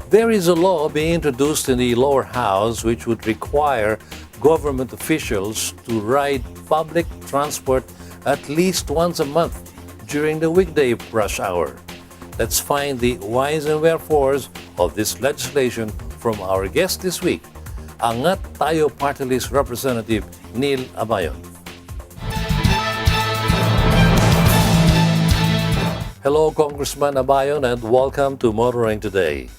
There is a law being introduced in the lower house which would require government officials to ride public transport at least once a month during the weekday rush hour. Let's find the whys and wherefores of this legislation from our guest this week, Aangat Tayo Party List Representative Neil Abayon. Hello, Congressman Abayon, and welcome to Motoring Today.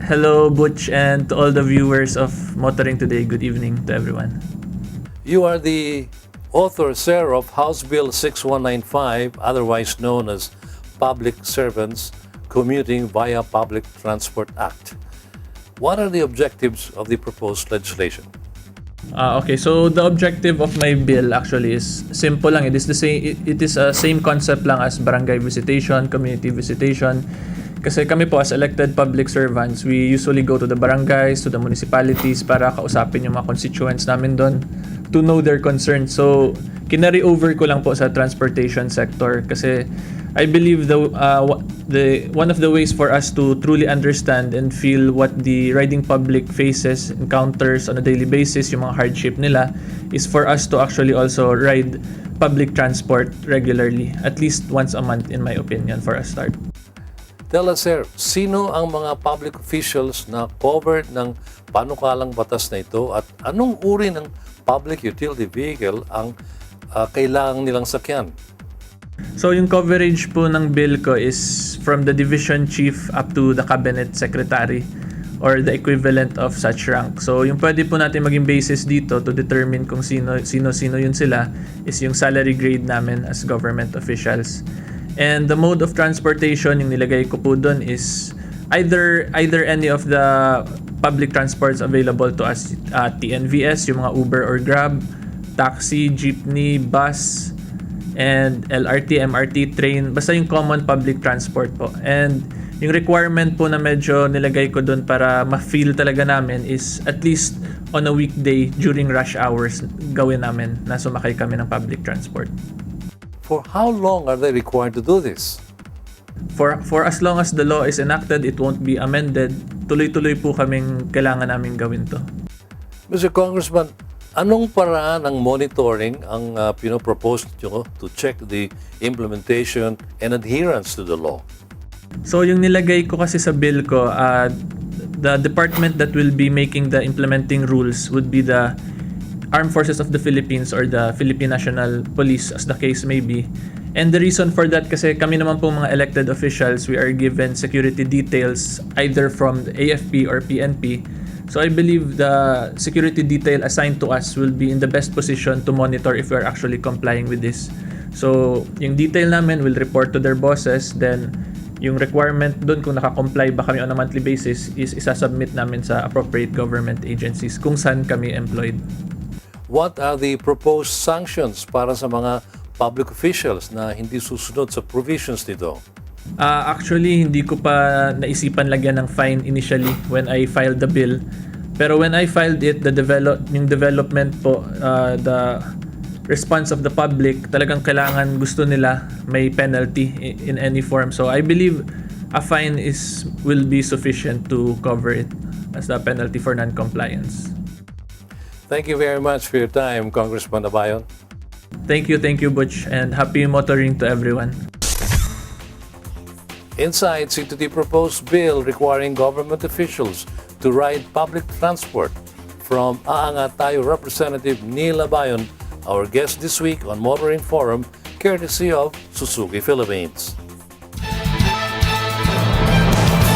Hello, Butch, and to all the viewers of Motoring Today, good evening to everyone. You are the author, sir, of House Bill 6195, otherwise known as Public Servants Commuting via Public Transport Act. What are the objectives of the proposed legislation? Okay, so the objective of my bill actually is simple lang. It is the same. It is a same concept lang as barangay visitation, community visitation. Kasi kami po as elected public servants, we usually go to the barangays, to the municipalities para kausapin yung mga constituents namin doon to know their concerns. So, kinari over ko lang po sa transportation sector kasi I believe the one of the ways for us to truly understand and feel what the riding public faces, encounters on a daily basis, yung mga hardship nila, is for us to actually also ride public transport regularly, at least once a month in my opinion, for a start. Tell us, sir, sino ang mga public officials na covered ng panukalang batas na ito at anong uri ng public utility vehicle ang kailangan nilang sakyan? So yung coverage po ng bill ko is from the division chief up to the cabinet secretary or the equivalent of such rank. So yung pwede po natin maging basis dito to determine kung sino yun sila is yung salary grade namin as government officials. And the mode of transportation yung nilagay ko po doon is either any of the public transports available to us at TNVS, yung mga Uber or Grab, taxi, jeepney, bus, and LRT, MRT, train, basta yung common public transport po. And yung requirement po na medyo nilagay ko doon para ma-feel talaga namin is at least on a weekday during rush hours gawin namin na sumakay kami ng public transport. For how long are they required to do this? For as long as the law is enacted, it won't be amended. Tuloy-tuloy po kaming kailangan namin gawin to. Mr. Congressman, anong paraan ng monitoring ang pinopropose nyo to check the implementation and adherence to the law? So yung nilagay ko kasi sa bill ko, the department that will be making the implementing rules would be the Armed Forces of the Philippines or the Philippine National Police, as the case may be. And the reason for that kasi kami naman po mga elected officials, we are given security details either from the AFP or PNP. So I believe the security detail assigned to us will be in the best position to monitor if we are actually complying with this. So yung detail namin will report to their bosses, then yung requirement doon kung naka-comply ba kami on a monthly basis is isasubmit namin sa appropriate government agencies kung saan kami employed. What are the proposed sanctions para sa mga public officials na hindi susunod sa provisions nito? Actually, hindi ko pa naisipan lagyan ng fine initially when I filed the bill. Pero when I filed it, yung development po, the response of the public, talagang kailangan gusto nila may penalty in any form. So I believe a fine will be sufficient to cover it as a penalty for non-compliance. Thank you very much for your time, Congressman Abayon. Thank you, Butch, and happy motoring to everyone. Insights into the proposed bill requiring government officials to ride public transport from Aangat Tayo Representative Neil Abayon, our guest this week on Motoring Forum, courtesy of Suzuki Philippines.